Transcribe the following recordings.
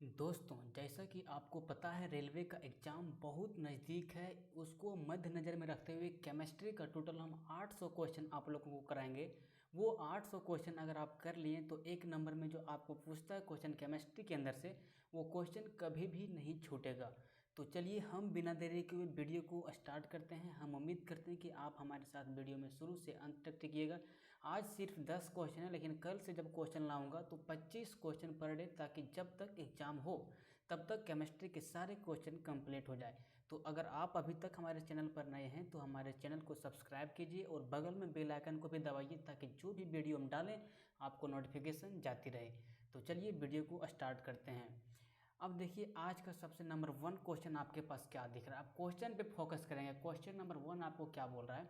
दोस्तों, जैसा कि आपको पता है रेलवे का एग्ज़ाम बहुत नज़दीक है। उसको मद्देनज़र में रखते हुए केमिस्ट्री का टोटल हम 800 क्वेश्चन आप लोगों को कराएंगे। वो 800 क्वेश्चन अगर आप कर लिए तो एक नंबर में जो आपको पूछता है क्वेश्चन केमिस्ट्री के अंदर से, वो क्वेश्चन कभी भी नहीं छूटेगा। तो चलिए हम बिना देरी के वीडियो को स्टार्ट करते हैं। हम उम्मीद करते हैं कि आप हमारे साथ वीडियो में शुरू से अंत तक टिकिएगा। आज सिर्फ 10 क्वेश्चन है, लेकिन कल से जब क्वेश्चन लाऊंगा तो 25 क्वेश्चन पर डे, ताकि जब तक एग्ज़ाम हो तब तक केमिस्ट्री के सारे क्वेश्चन कंप्लीट हो जाए। तो अगर आप अभी तक हमारे चैनल पर नए हैं तो हमारे चैनल को सब्सक्राइब कीजिए और बगल में बेल आइकन को भी दबाइए, ताकि जो भी वीडियो हम डालें आपको नोटिफिकेशन जाती रहे। तो चलिए वीडियो को स्टार्ट करते हैं। अब देखिए आज का सबसे नंबर 1 क्वेश्चन आपके पास क्या दिख रहा है। आप क्वेश्चन पे फोकस करेंगे। क्वेश्चन नंबर 1 आपको क्या बोल रहा है?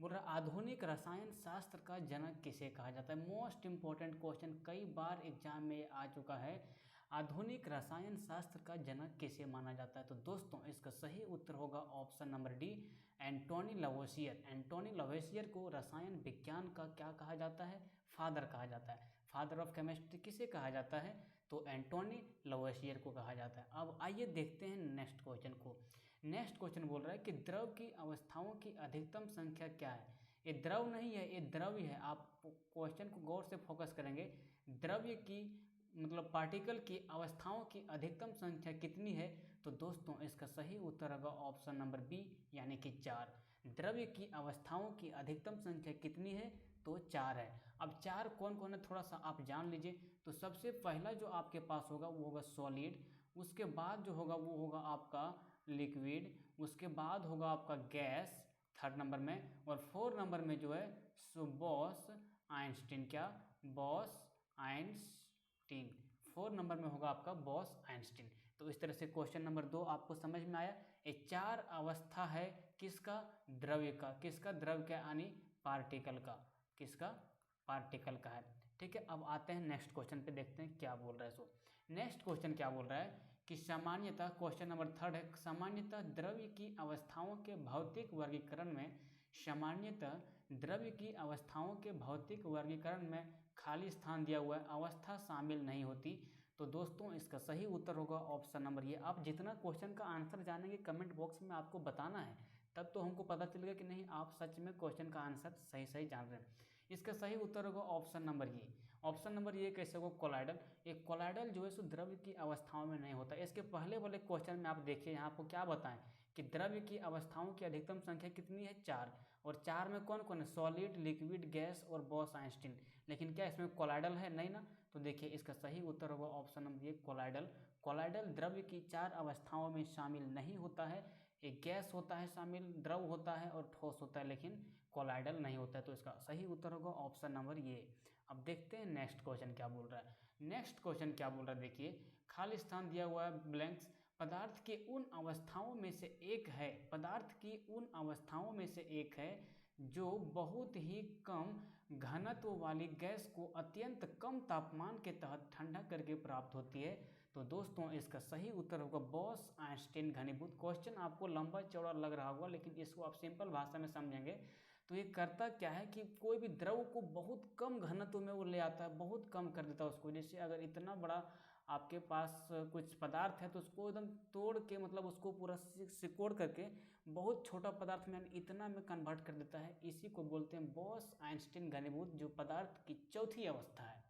बोल रहा है आधुनिक रसायन शास्त्र का जनक किसे कहा जाता है। मोस्ट इंपॉर्टेंट क्वेश्चन, कई बार एग्जाम में आ चुका है। आधुनिक रसायन शास्त्र का जनक किसे माना जाता है? तो दोस्तों इसका सही उत्तर होगा option number D, Antoine Lavoisier. Antoine Lavoisier को रसायन विज्ञान का क्या कहा जाता है? फादर कहा जाता है। फादर ऑफ केमिस्ट्री किसे कहा जाता है? तो एंटोनी लवोसियर को कहा जाता है। अब आइए देखते हैं नेक्स्ट क्वेश्चन को। नेक्स्ट क्वेश्चन बोल रहा है कि द्रव की अवस्थाओं की अधिकतम संख्या क्या है। ये द्रव नहीं है, ये द्रव्य है। आप क्वेश्चन को गौर से फोकस करेंगे। द्रव्य की मतलब पार्टिकल की अवस्थाओं की अधिकतम संख्या कितनी है? तो दोस्तों इसका सही उत्तर होगा ऑप्शन नंबर बी, यानी कि 4। द्रव्य की अवस्थाओं की अधिकतम संख्या कितनी है? तो 4 है। अब 4 कौन कौन है थोड़ा सा आप जान लीजिए। तो सबसे पहला जो आपके पास होगा वो होगा सॉलिड, उसके बाद जो होगा वो होगा आपका लिक्विड, उसके बाद होगा आपका गैस 3rd नंबर में, और 4 नंबर में जो है सो बॉस आइंस्टीन। क्या? Boss Einstein. 4 नंबर में होगा आपका बॉस आइंस्टीन। तो इस तरह से क्वेश्चन नंबर 2 आपको समझ में आया। ये 4 अवस्था है किसका? द्रव्य का। किसका? द्रव्य का यानी पार्टिकल का। किसका? पार्टिकल का है। ठीक है, अब आते हैं नेक्स्ट क्वेश्चन पे, देखते हैं क्या बोल रहा है। नेक्स्ट क्वेश्चन क्या बोल रहा है कि सामान्यतः, क्वेश्चन नंबर 3 है, सामान्यतः द्रव्य की अवस्थाओं के भौतिक वर्गीकरण में, सामान्यतः द्रव्य की अवस्थाओं के भौतिक वर्गीकरण में खाली स्थान दिया हुआ है, अवस्था शामिल नहीं होती। तो दोस्तों इसका सही उत्तर होगा ऑप्शन नंबर ये। आप जितना क्वेश्चन का आंसर जानेंगे कमेंट बॉक्स में आपको बताना है, तब तो हमको पता चलेगा कि नहीं आप सच में क्वेश्चन का आंसर सही सही जान रहे हैं। इसका सही उत्तर होगा ऑप्शन नंबर ये। ऑप्शन नंबर ये कैसे होगा? कोलाइडल। एक कोलाइडल जो है सो द्रव्य की अवस्थाओं में नहीं होता। इसके पहले वाले क्वेश्चन में आप देखिए, यहाँ आपको क्या बताएं कि द्रव्य की अवस्थाओं की अधिकतम संख्या कितनी है? 4। और 4 में कौन कौन है? सॉलिड, लिक्विड, गैस और बॉस आइंस्टीन। लेकिन क्या इसमें कोलाइडल है? नहीं ना। तो देखिए इसका सही उत्तर होगा ऑप्शन नंबर ये, कोलाइडल। कोलाइडल द्रव्य की 4 अवस्थाओं में शामिल नहीं होता है। एक गैस होता है शामिल, द्रव होता है और ठोस होता है, लेकिन कोलाइडल नहीं होता है। तो इसका सही उत्तर होगा ऑप्शन नंबर ये। अब देखते हैं नेक्स्ट क्वेश्चन क्या बोल रहा है। नेक्स्ट क्वेश्चन क्या बोल रहा है देखिए, खाली स्थान दिया हुआ है ब्लैंक्स। पदार्थ की उन अवस्थाओं में से एक है, पदार्थ की उन अवस्थाओं में से एक है जो बहुत ही कम घनत्व वाली गैस को अत्यंत कम तापमान के तहत ठंडा करके प्राप्त होती है। तो दोस्तों इसका सही उत्तर होगा बॉस आइंस्टीन घनीभूत। क्वेश्चन आपको लंबा चौड़ा लग रहा होगा, लेकिन इसको आप सिंपल भाषा में समझेंगे तो ये करता क्या है कि कोई भी द्रव को बहुत कम घनत्व में वो ले आता है, बहुत कम कर देता है उसको। जैसे अगर इतना बड़ा आपके पास कुछ पदार्थ है तो उसको एकदम तोड़ के, मतलब उसको पूरा सिकोड़ करके बहुत छोटा पदार्थ में इतना में कन्वर्ट कर देता है। इसी को बोलते हैं बॉस आइंस्टीन घनीभूत, जो पदार्थ की चौथी अवस्था है।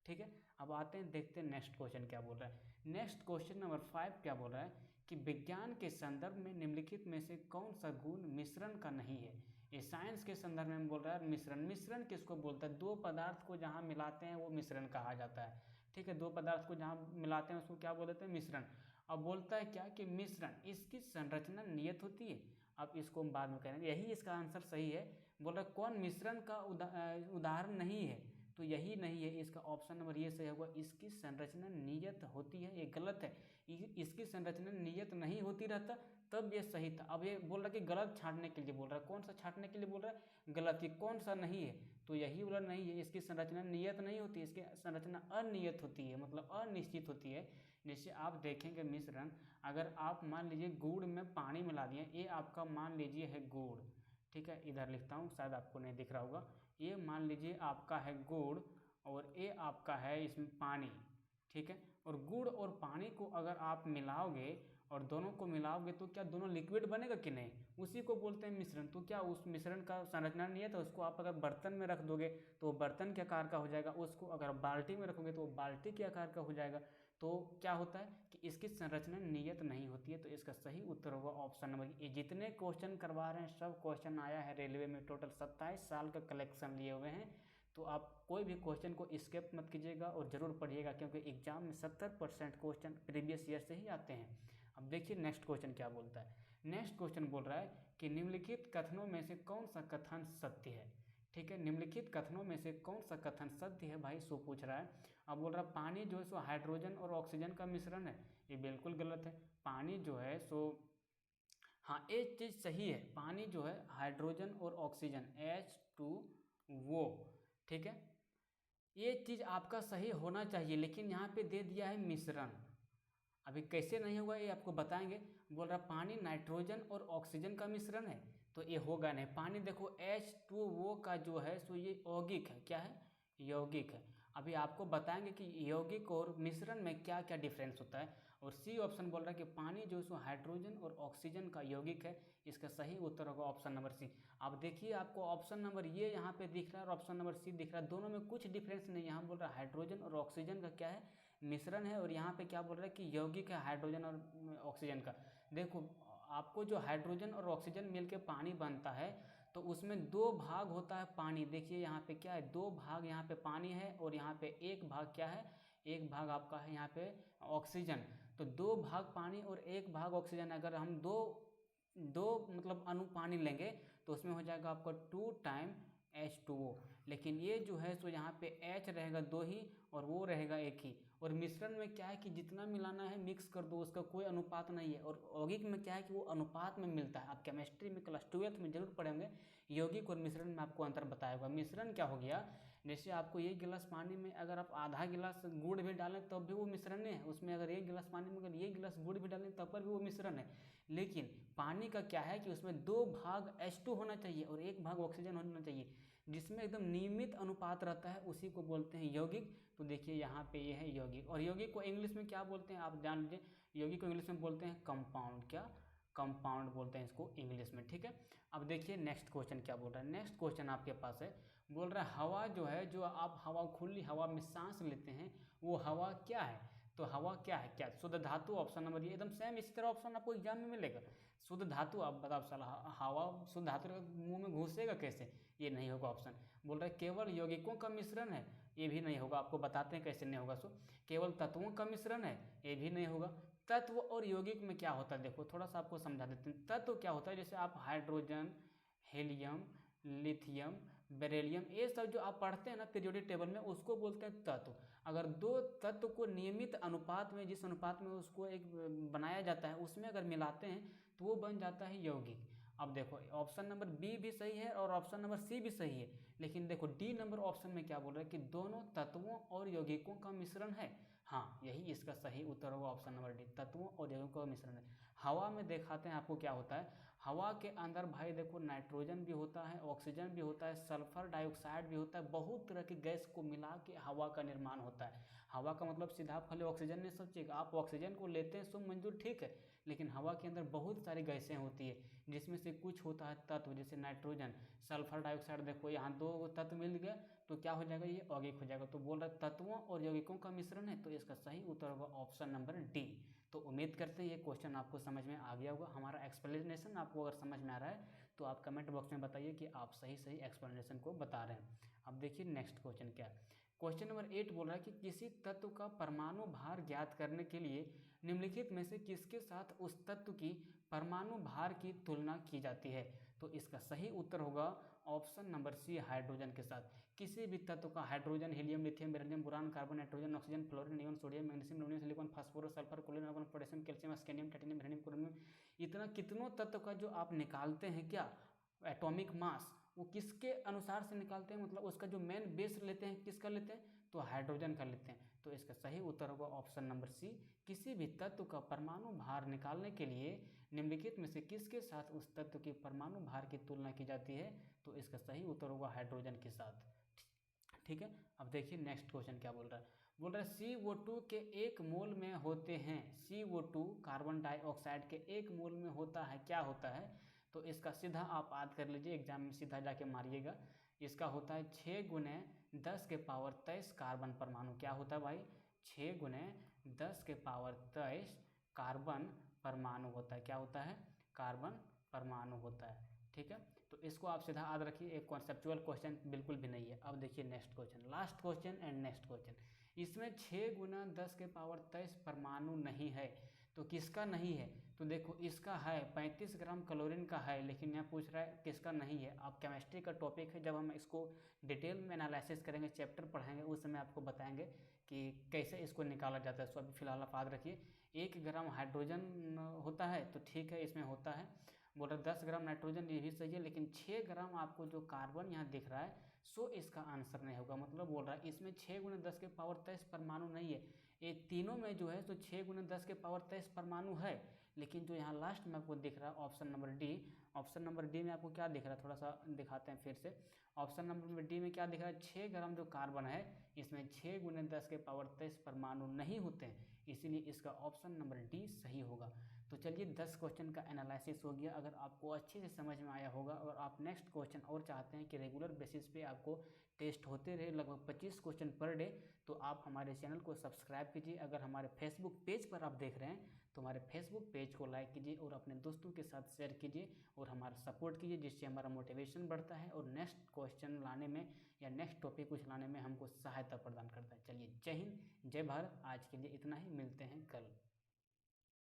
ठीक है, अब आते हैं देखते हैं नेक्स्ट क्वेश्चन क्या बोल रहा है। नेक्स्ट क्वेश्चन नंबर 5 क्या बोल रहा है कि विज्ञान के संदर्भ में निम्नलिखित में से कौन सा गुण मिश्रण का नहीं है। ये साइंस के संदर्भ में बोल रहा है मिश्रण। मिश्रण किसको बोलता है? दो पदार्थ को जहाँ मिलाते हैं वो मिश्रण कहा जाता है। ठीक है, दो पदार्थ को जहाँ मिलाते हैं उसको क्या बोल देते हैं? मिश्रण। अब बोलता है क्या कि मिश्रण, इसकी संरचना नियत होती है। अब इसको हम बाद में करेंगे, यही इसका आंसर सही है। बोल रहा है कौन मिश्रण का उदाहरण नहीं है? तो यही नहीं है, इसका ऑप्शन नंबर ये सही होगा, इसकी संरचना नियत होती है। ये गलत है, इसकी संरचना नियत नहीं होती रहता तब ये सही था। अब ये बोल रहा है कि गलत छांटने के लिए बोल रहा है। कौन सा छांटने के लिए बोल रहा है? गलत। ये कौन सा नहीं है? तो यही वाला नहीं है, इसकी संरचना नियत नहीं होती, इसकी संरचना अनियत होती है, मतलब अनिश्चित होती है। जैसे आप देखेंगे मिश्रण, अगर आप मान लीजिए गुड़ में पानी मिला दिए, ये आपका मान लीजिए है गुड़। ठीक है, इधर लिखता हूँ, शायद आपको नहीं दिख रहा होगा। ये मान लीजिए आपका है गुड़ और ये आपका है इसमें पानी। ठीक है। और गुड़ और पानी को अगर आप मिलाओगे और दोनों को मिलाओगे तो क्या दोनों लिक्विड बनेगा कि नहीं, उसी को बोलते हैं मिश्रण। तो क्या उस मिश्रण का संरचना नहीं है, तो उसको आप अगर बर्तन में रख दोगे तो वो बर्तन के आकार का हो जाएगा, उसको अगर बाल्टी में रखोगे तो वो बाल्टी के आकार का हो जाएगा। तो क्या होता है कि इसकी संरचना नियत नहीं होती है। तो इसका सही उत्तर होगा ऑप्शन नंबर। ये जितने क्वेश्चन करवा रहे हैं सब क्वेश्चन आया है रेलवे में, टोटल 27 साल का कलेक्शन लिए हुए हैं। तो आप कोई भी क्वेश्चन को स्किप मत कीजिएगा और ज़रूर पढ़िएगा, क्योंकि एग्जाम में 70% क्वेश्चन प्रीवियस ईयर से ही आते हैं। अब देखिए नेक्स्ट क्वेश्चन क्या बोलता है। नेक्स्ट क्वेश्चन बोल रहा है कि निम्नलिखित कथनों में से कौन सा कथन सत्य है। ठीक है, निम्नलिखित कथनों में से कौन सा कथन सत्य है भाई, सो पूछ रहा है। अब बोल रहा है पानी जो है सो हाइड्रोजन और ऑक्सीजन का मिश्रण है, ये बिल्कुल गलत है। पानी जो है सो, हाँ एक चीज़ सही है, पानी जो है हाइड्रोजन और ऑक्सीजन H2O, ठीक है, ये चीज़ आपका सही होना चाहिए, लेकिन यहाँ पे दे दिया है मिश्रण। अभी कैसे नहीं होगा ये आपको बताएंगे। बोल रहा पानी नाइट्रोजन और ऑक्सीजन का मिश्रण है, तो ये होगा नहीं। पानी देखो H2O का जो है सो ये यौगिक है, क्या है, यौगिक है। अभी आपको बताएंगे कि यौगिक और मिश्रण में क्या क्या डिफरेंस होता है। और सी ऑप्शन बोल रहा है कि पानी जो है सो हाइड्रोजन और ऑक्सीजन का यौगिक है। इसका सही उत्तर होगा ऑप्शन नंबर सी। अब देखिए आपको ऑप्शन नंबर ये यहाँ पे दिख रहा है और ऑप्शन नंबर सी दिख रहा है, दोनों में कुछ डिफरेंस नहीं। यहाँ बोल रहा है हाइड्रोजन और ऑक्सीजन का क्या है, मिश्रण है, और यहाँ पे क्या बोल रहा है कि यौगिक है हाइड्रोजन और ऑक्सीजन का। देखो आपको जो हाइड्रोजन और ऑक्सीजन मिलके पानी बनता है, तो उसमें दो भाग होता है पानी। देखिए यहाँ पे क्या है, दो भाग यहाँ पे पानी है और यहाँ पे एक भाग क्या है, एक भाग आपका है यहाँ पे ऑक्सीजन। तो दो भाग पानी और एक भाग ऑक्सीजन, अगर हम दो दो मतलब अणु पानी लेंगे तो उसमें हो जाएगा आपका 2 टाइम H2O। लेकिन ये जो है सो यहाँ पे H रहेगा दो ही और वो रहेगा एक ही। और मिश्रण में क्या है कि जितना मिलाना है मिक्स कर दो, उसका कोई अनुपात नहीं है। और यौगिक में क्या है कि वो अनुपात में मिलता है। आप केमिस्ट्री में क्लास 12th में जरूर पढ़ेंगे, यौगिक और मिश्रण में आपको अंतर बताया होगा। मिश्रण क्या हो गया, जैसे आपको एक गिलास पानी में अगर आप आधा गिलास गुड़ भी डालें तब भी वो मिश्रण है उसमें। अगर एक गिलास पानी में अगर एक गिलास गुड़ भी डालें तब पर भी वो मिश्रण है। लेकिन पानी का क्या है कि उसमें दो भाग H2 होना चाहिए और एक भाग ऑक्सीजन होना चाहिए, जिसमें एकदम नियमित अनुपात रहता है, उसी को बोलते हैं यौगिक। तो देखिए यहाँ पे ये है यौगिक। और यौगिक को इंग्लिश में क्या बोलते हैं आप जान लीजिए, यौगिक को इंग्लिश में बोलते हैं कंपाउंड। क्या, कंपाउंड बोलते हैं इसको इंग्लिश में, ठीक है। अब देखिए नेक्स्ट क्वेश्चन क्या बोल रहा है। नेक्स्ट क्वेश्चन आपके पास है, बोल रहा है हवा जो है, जो आप हवा खुली हवा में सांस लेते हैं, वो हवा क्या है। तो हवा क्या है, क्या शुद्ध धातु, ऑप्शन नंबर ये एकदम सेम इसी तरह ऑप्शन आपको एग्जाम में मिलेगा। शुद्ध धातु, आप बताओ साला हवा शुद्ध धातु मुंह में घुसेगा कैसे, ये नहीं होगा ऑप्शन। बोल रहे केवल यौगिकों का मिश्रण है, ये भी नहीं होगा। आपको बताते हैं कैसे नहीं होगा। सो केवल तत्वों का मिश्रण है, ये भी नहीं होगा। तत्व और यौगिक में क्या होता है, देखो थोड़ा सा आपको समझा देते हैं। तत्व क्या होता है, जैसे आप हाइड्रोजन, हीलियम, लिथियम, बेरिलियम, ये सब जो आप पढ़ते हैं ना पीरियोडिक टेबल में, उसको बोलते हैं तत्व। अगर दो तत्व को नियमित अनुपात में, जिस अनुपात में उसको एक बनाया जाता है, उसमें अगर मिलाते हैं तो वो बन जाता है यौगिक। अब देखो ऑप्शन नंबर बी भी सही है और ऑप्शन नंबर सी भी सही है, लेकिन देखो डी नंबर ऑप्शन में क्या बोल रहा है कि दोनों तत्वों और यौगिकों का मिश्रण है। हाँ यही इसका सही उत्तर होगा ऑप्शन नंबर डी, तत्वों और यौगिकों का मिश्रण है। हवा में दिखाते हैं आपको क्या होता है। हवा के अंदर भाई देखो नाइट्रोजन भी होता है, ऑक्सीजन भी होता है, सल्फर डाइऑक्साइड भी होता है, बहुत तरह की गैस को मिला के हवा का निर्माण होता है। हवा का मतलब सीधा फले ऑक्सीजन नहीं सोचिएगा। आप ऑक्सीजन को लेते हैं सो मंजूर, ठीक है, लेकिन हवा के अंदर बहुत सारी गैसें होती है, जिसमें से कुछ होता है तत्व, जैसे नाइट्रोजन, सल्फर डाइऑक्साइड। देखो यहाँ दो तत्व मिल गए तो क्या हो जाएगा, ये यौगिक हो जाएगा। तो बोल रहा है तत्वों और यौगिकों का मिश्रण है, तो इसका सही उत्तर होगा ऑप्शन नंबर डी। तो उम्मीद करते हैं ये क्वेश्चन आपको समझ में आ गया होगा। हमारा एक्सप्लेनेशन आपको अगर समझ में आ रहा है तो आप कमेंट बॉक्स में बताइए कि आप सही सही एक्सप्लेनेशन को बता रहे हैं। अब देखिए नेक्स्ट क्वेश्चन क्या है। क्वेश्चन नंबर 8 बोल रहा है कि किसी तत्व का परमाणु भार ज्ञात करने के लिए निम्नलिखित में से किसके साथ उस तत्व की परमाणु भार की तुलना की जाती है। तो इसका सही उत्तर होगा ऑप्शन नंबर सी, हाइड्रोजन के साथ। किसी भी तत्व का hydrogen, helium, lithium, beryllium, boron, carbon, nitrogen, oxygen, fluorine, neon, sodium, magnesium, ammonium, silicon, phosphorus, sulphur, chlorine, argon, potassium, calcium, scandium, titanium, vanadium, chromium, इतना कितनों तत्व का जो आप निकालते हैं क्या एटॉमिक मास, वो किसके अनुसार से निकालते हैं, मतलब उसका जो मेन बेस लेते हैं किसका लेते हैं, तो हाइड्रोजन का लेते हैं। तो इसका सही उत्तर होगा ऑप्शन नंबर सी। किसी भी तत्व का परमाणु भार निकालने के लिए निम्नलिखित में से किसके साथ उस तत्व की परमाणु भार की तुलना की जाती है, तो इसका सही उत्तर होगा हाइड्रोजन के साथ। ठीक है। अब देखिए नेक्स्ट क्वेश्चन क्या बोल रहा है। बोल रहा है CO2 के 1 मोल में होते हैं, CO2 कार्बन डाइऑक्साइड के 1 मोल में होता है, क्या होता है? तो इसका सीधा आप याद कर लीजिए, एग्जाम में सीधा जाके मारिएगा। इसका होता है 6 गुने 10 के पावर 23 कार्बन परमाणु। क्या होता है भाई? 6 गुने 10 के पावर 23 कार्बन परमाणु होता है। क्या होता है? कार्बन परमाणु होता है। ठीक है, तो इसको आप सीधा याद रखिए, एक कॉन्सेप्चुअल क्वेश्चन बिल्कुल भी नहीं है। अब देखिए next question, last question and next question. इसमें 6 गुना 10 के पावर 23 परमाणु नहीं है, तो किसका नहीं है? तो देखो इसका है 35 ग्राम क्लोरीन का है, लेकिन यहाँ पूछ रहा है किसका नहीं है। अब केमिस्ट्री का टॉपिक है, जब हम इसको डिटेल में एनालिसिस करेंगे, चैप्टर पढ़ेंगे, उस समय आपको बताएंगे कि कैसे इसको निकाला जाता है। सो अभी फिलहाल आप याद रखिए 1 ग्राम हाइड्रोजन होता है, तो ठीक है इसमें होता है। बोल रहा 10 ग्राम नाइट्रोजन, ये भी सही है, लेकिन 6 ग्राम आपको जो कार्बन यहाँ दिख रहा है, सो इसका आंसर नहीं होगा। मतलब बोल रहा है इसमें 6 गुना 10 के पावर 23 परमाणु नहीं है। ये तीनों में जो है तो 6 गुना 10 के पावर 23 परमाणु है, लेकिन जो यहाँ लास्ट में आपको दिख रहा है option number D, option number D में आपको क्या दिख रहा है, थोड़ा सा दिखाते हैं फिर से। ऑप्शन नंबर डी में क्या दिख रहा है? 6 ग्राम जो कार्बन है, इसमें 6 गुना 10 के पावर 23 परमाणु नहीं होते हैं, इसीलिए इसका ऑप्शन नंबर डी सही होगा। तो चलिए 10 क्वेश्चन का एनालिसिस हो गया। अगर आपको अच्छे से समझ में आया होगा और आप नेक्स्ट क्वेश्चन और चाहते हैं कि रेगुलर बेसिस पे आपको टेस्ट होते रहे, लगभग 25 क्वेश्चन पर डे, तो आप हमारे चैनल को सब्सक्राइब कीजिए। अगर हमारे फेसबुक पेज पर आप देख रहे हैं तो हमारे फेसबुक पेज को लाइक कीजिए और अपने दोस्तों के साथ शेयर कीजिए और हमारा सपोर्ट कीजिए, जिससे हमारा मोटिवेशन बढ़ता है और नेक्स्ट क्वेश्चन लाने में या नेक्स्ट टॉपिक कुछ लाने में हमको सहायता प्रदान करता है। चलिए जय हिंद, जय भारत। आज के लिए इतना ही, मिलते हैं कल।